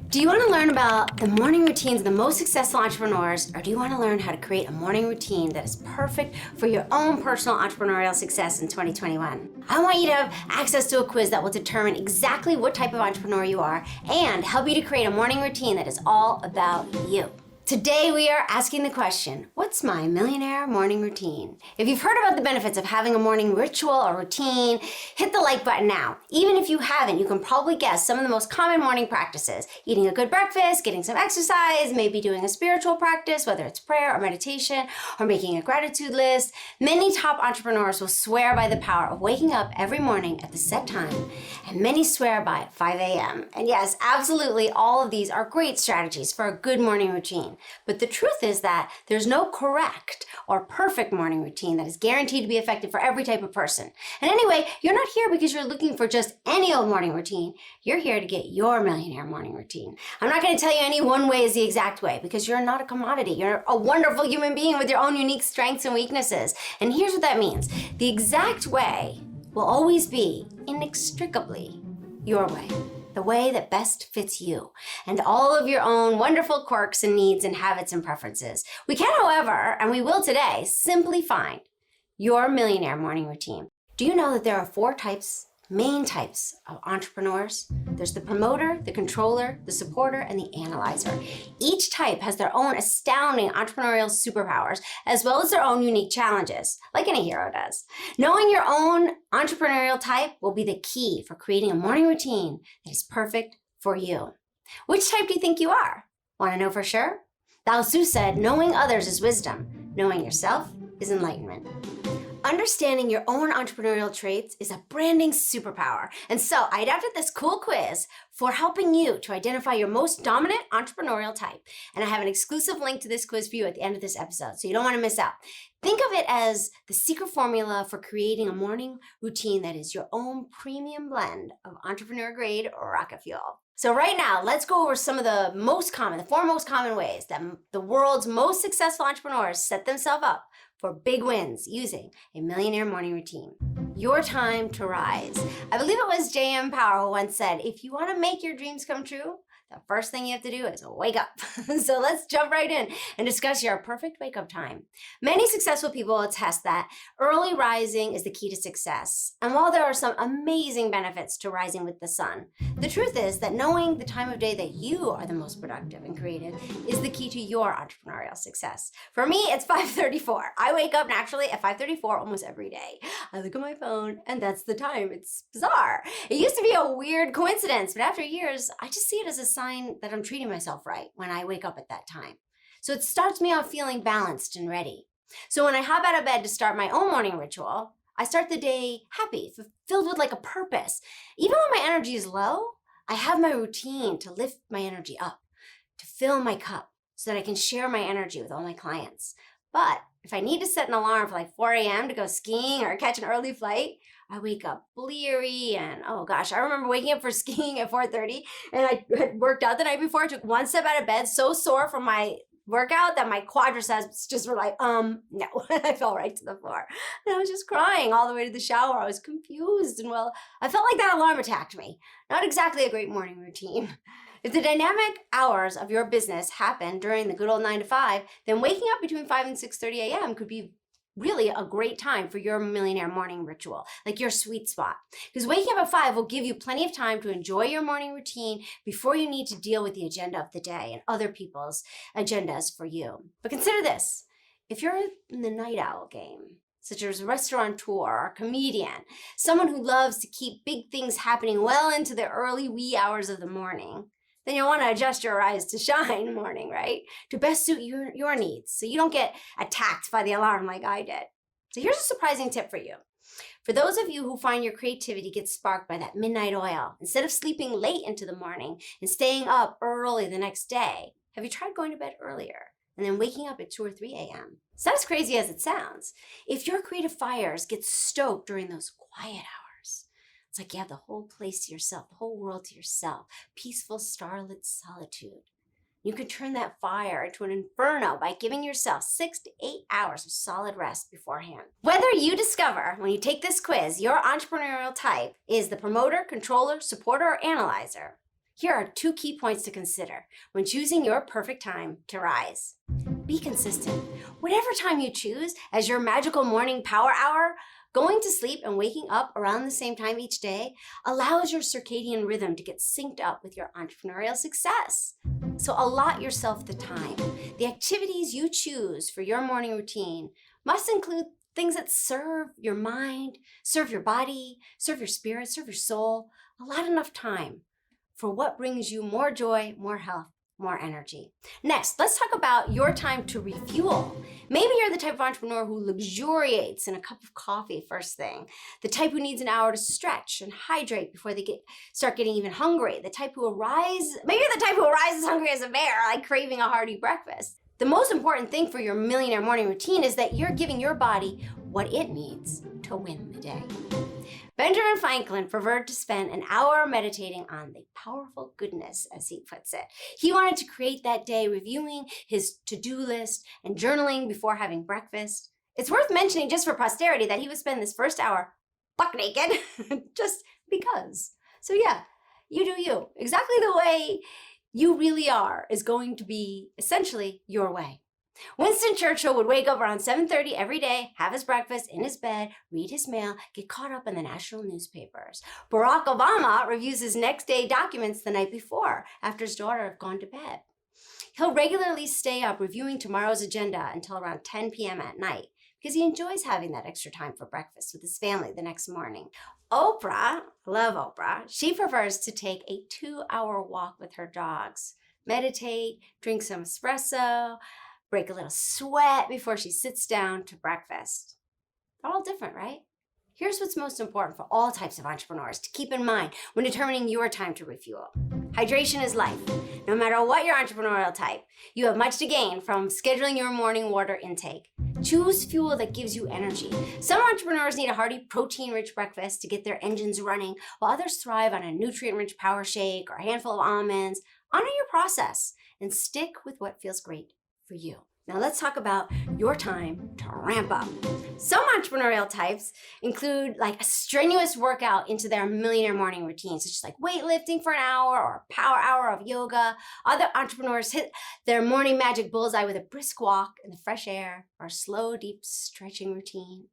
Do you want to learn about the morning routines of the most successful entrepreneurs, or do you want to learn how to create a morning routine that is perfect for your own personal entrepreneurial success in 2021? I want you to have access to a quiz that will determine exactly what type of entrepreneur you are and help you to create a morning routine that is all about you. Today we are asking the question, what's my millionaire morning routine? If you've heard about the benefits of having a morning ritual or routine, hit the like button now. Even if you haven't, you can probably guess some of the most common morning practices. Eating a good breakfast, getting some exercise, maybe doing a spiritual practice, whether it's prayer or meditation, or making a gratitude list. Many top entrepreneurs will swear by the power of waking up every morning at the set time, and many swear by 5 a.m. And yes, absolutely, all of these are great strategies for a good morning routine. But the truth is that there's no correct or perfect morning routine that is guaranteed to be effective for every type of person. And anyway, you're not here because you're looking for just any old morning routine. You're here to get your millionaire morning routine. I'm not going to tell you any one way is the exact way because you're not a commodity. You're a wonderful human being with your own unique strengths and weaknesses. And here's what that means. The exact way will always be inextricably your way. The way that best fits you and all of your own wonderful quirks and needs and habits and preferences. We can, however, and we will today, simply find your millionaire morning routine. Do you know that there are four main types of entrepreneurs? There's the promoter, the controller, the supporter, and the analyzer. Each type has their own astounding entrepreneurial superpowers, as well as their own unique challenges, like any hero does. Knowing your own entrepreneurial type will be the key for creating a morning routine that is perfect for you. Which type do you think you are? Want to know for sure? Lao Tzu said, knowing others is wisdom. Knowing yourself is enlightenment. Understanding your own entrepreneurial traits is a branding superpower. And so I adapted this cool quiz for helping you to identify your most dominant entrepreneurial type. And I have an exclusive link to this quiz for you at the end of this episode, so you don't want to miss out. Think of it as the secret formula for creating a morning routine that is your own premium blend of entrepreneur grade rocket fuel. So right now, let's go over some of the four most common ways that the world's most successful entrepreneurs set themselves up for big wins using a millionaire morning routine. Your time to rise. I believe it was J.M. Power who once said, if you want to make your dreams come true, the first thing you have to do is wake up. So let's jump right in and discuss your perfect wake-up time. Many successful people attest that early rising is the key to success. And while there are some amazing benefits to rising with the sun, the truth is that knowing the time of day that you are the most productive and creative is the key to your entrepreneurial success. For me, it's 5:34. I wake up naturally at 5:34 almost every day. I look at my phone and that's the time. It's bizarre. It used to be a weird coincidence, but after years, I just see it as a sign that I'm treating myself right when I wake up at that time. So it starts me off feeling balanced and ready. So when I hop out of bed to start my own morning ritual, I start the day happy, filled with like a purpose. Even when my energy is low, I have my routine to lift my energy up, to fill my cup so that I can share my energy with all my clients. But if I need to set an alarm for like 4 a.m. to go skiing or catch an early flight, I wake up bleary and oh gosh, I remember waking up for skiing at 4:30 and I had worked out the night before. I took one step out of bed, so sore from my workout that my quadriceps just were like, no. I fell right to the floor. And I was just crying all the way to the shower. I was confused and well, I felt like that alarm attacked me. Not exactly a great morning routine. If the dynamic hours of your business happen during the good old 9 to 5, then waking up between 5 and 6:30 a.m. could be really a great time for your millionaire morning ritual, like your sweet spot. Because waking up at 5 will give you plenty of time to enjoy your morning routine before you need to deal with the agenda of the day and other people's agendas for you. But consider this, if you're in the night owl game, such as a restaurateur or a comedian, someone who loves to keep big things happening well into the early wee hours of the morning, then you'll want to adjust your rise to shine morning, right? To best suit your needs so you don't get attacked by the alarm like I did. So here's a surprising tip for you. For those of you who find your creativity gets sparked by that midnight oil, instead of sleeping late into the morning and staying up early the next day, have you tried going to bed earlier and then waking up at 2 or 3 a.m.? It's not as crazy as it sounds. If your creative fires get stoked during those quiet hours, it's like you have the whole place to yourself, the whole world to yourself, peaceful starlit solitude. You can turn that fire into an inferno by giving yourself 6 to 8 hours of solid rest beforehand. Whether you discover when you take this quiz your entrepreneurial type is the promoter, controller, supporter, or analyzer, Here are 2 key points to consider when choosing your perfect time to rise. Be consistent. Whatever time you choose as your magical morning power hour, going to sleep and waking up around the same time each day allows your circadian rhythm to get synced up with your entrepreneurial success. So allot yourself the time. The activities you choose for your morning routine must include things that serve your mind, serve your body, serve your spirit, serve your soul. Allot enough time for what brings you more joy, more health, more energy. Next, let's talk about your time to refuel. Maybe you're the type of entrepreneur who luxuriates in a cup of coffee first thing, the type who needs an hour to stretch and hydrate before they start getting even hungry, maybe you're the type who arises hungry as a bear, like craving a hearty breakfast. The most important thing for your millionaire morning routine is that you're giving your body what it needs to win the day. Benjamin Franklin preferred to spend an hour meditating on the powerful goodness, as he puts it. He wanted to create that day reviewing his to-do list and journaling before having breakfast. It's worth mentioning just for posterity that he would spend this first hour buck naked just because. So yeah, you do you. Exactly the way you really are is going to be essentially your way. Winston Churchill would wake up around 7:30 every day, have his breakfast in his bed, read his mail, get caught up in the national newspapers. Barack Obama reviews his next day documents the night before, after his daughter had gone to bed. He'll regularly stay up reviewing tomorrow's agenda until around 10 p.m. at night because he enjoys having that extra time for breakfast with his family the next morning. Oprah, I love Oprah, she prefers to take a 2-hour walk with her dogs, meditate, drink some espresso, break a little sweat before she sits down to breakfast. They're all different, right? Here's what's most important for all types of entrepreneurs to keep in mind when determining your time to refuel. Hydration is life. No matter what your entrepreneurial type, you have much to gain from scheduling your morning water intake. Choose fuel that gives you energy. Some entrepreneurs need a hearty, protein-rich breakfast to get their engines running, while others thrive on a nutrient-rich power shake or a handful of almonds. Honor your process and stick with what feels great for you. Now let's talk about your time to ramp up. Some entrepreneurial types include like a strenuous workout into their millionaire morning routine, such as like weightlifting for an hour or a power hour of yoga. Other entrepreneurs hit their morning magic bullseye with a brisk walk in the fresh air or a slow, deep stretching routine.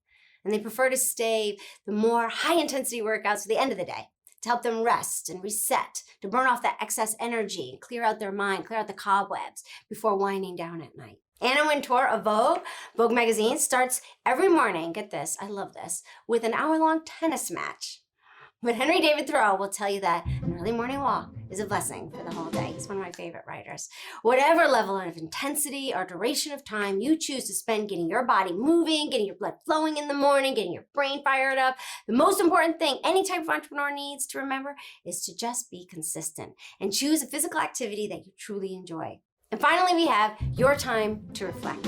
And they prefer to stay the more high intensity workouts to the end of the day, to help them rest and reset, to burn off that excess energy, clear out their mind, clear out the cobwebs before winding down at night. Anna Wintour of Vogue magazine starts every morning, get this, I love this, with an hour-long tennis match. But Henry David Thoreau will tell you that an early morning walk is a blessing for the whole day. He's one of my favorite writers. Whatever level of intensity or duration of time you choose to spend getting your body moving, getting your blood flowing in the morning, getting your brain fired up, the most important thing any type of entrepreneur needs to remember is to just be consistent and choose a physical activity that you truly enjoy. And finally, we have your time to reflect.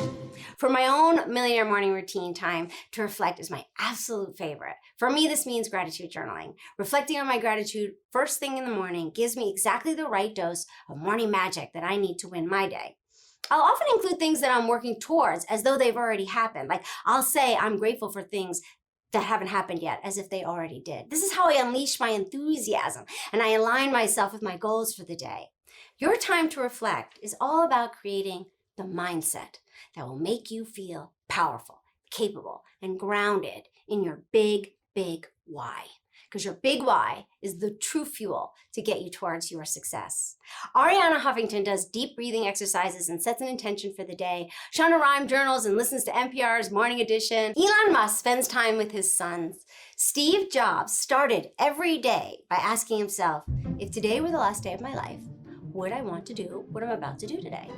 For my own millionaire morning routine, time to reflect is my absolute favorite. For me, this means gratitude journaling. Reflecting on my gratitude first thing in the morning gives me exactly the right dose of morning magic that I need to win my day. I'll often include things that I'm working towards as though they've already happened. Like I'll say I'm grateful for things that haven't happened yet as if they already did. This is how I unleash my enthusiasm and I align myself with my goals for the day. Your time to reflect is all about creating the mindset that will make you feel powerful, capable, and grounded in your big, big why. Because your big why is the true fuel to get you towards your success. Ariana Huffington does deep breathing exercises and sets an intention for the day. Shonda Rhimes journals and listens to NPR's Morning Edition. Elon Musk spends time with his sons. Steve Jobs started every day by asking himself, if today were the last day of my life, would I want to do what I'm about to do today?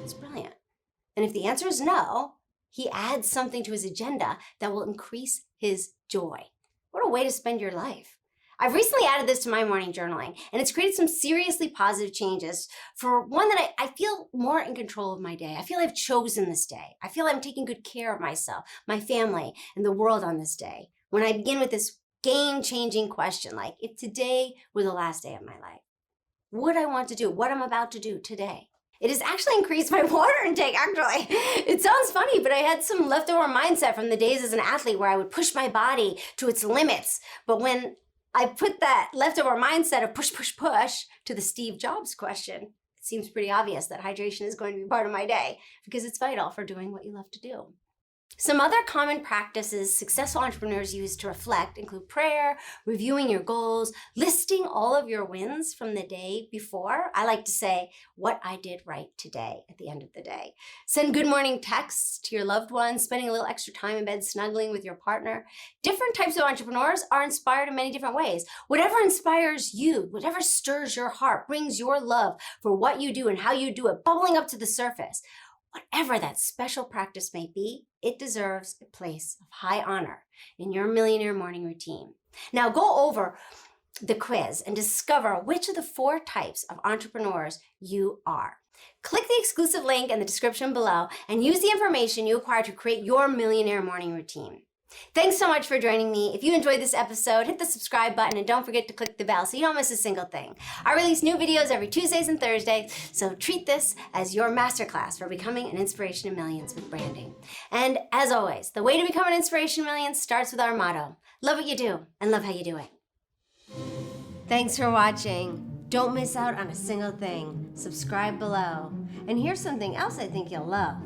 It's brilliant. And if the answer is no, he adds something to his agenda that will increase his joy. What a way to spend your life. I've recently added this to my morning journaling, and it's created some seriously positive changes. For one, that I feel more in control of my day. I feel I've chosen this day. I feel I'm taking good care of myself, my family, and the world on this day. When I begin with this game-changing question, like if today were the last day of my life, would I want to do what I'm about to do today? It has actually increased my water intake, actually. It sounds funny, but I had some leftover mindset from the days as an athlete where I would push my body to its limits. But when I put that leftover mindset of push, push, push to the Steve Jobs question. It seems pretty obvious that hydration is going to be part of my day because it's vital for doing what you love to do. Some other common practices successful entrepreneurs use to reflect include prayer, reviewing your goals, listing all of your wins from the day before. I like to say what I did right today at the end of the day. Send good morning texts to your loved ones, spending a little extra time in bed snuggling with your partner. Different types of entrepreneurs are inspired in many different ways. Whatever inspires you, whatever stirs your heart, brings your love for what you do and how you do it, bubbling up to the surface. Whatever that special practice may be, it deserves a place of high honor in your millionaire morning routine. Now go over the quiz and discover which of the 4 types of entrepreneurs you are. Click the exclusive link in the description below and use the information you acquire to create your millionaire morning routine. Thanks so much for joining me. If you enjoyed this episode, hit the subscribe button and don't forget to click the bell so you don't miss a single thing. I release new videos every Tuesdays and Thursdays, so treat this as your masterclass for becoming an inspiration to millions with branding. And as always, the way to become an inspiration to millions starts with our motto: love what you do and love how you do it. Thanks for watching. Don't miss out on a single thing. Subscribe below. And here's something else I think you'll love.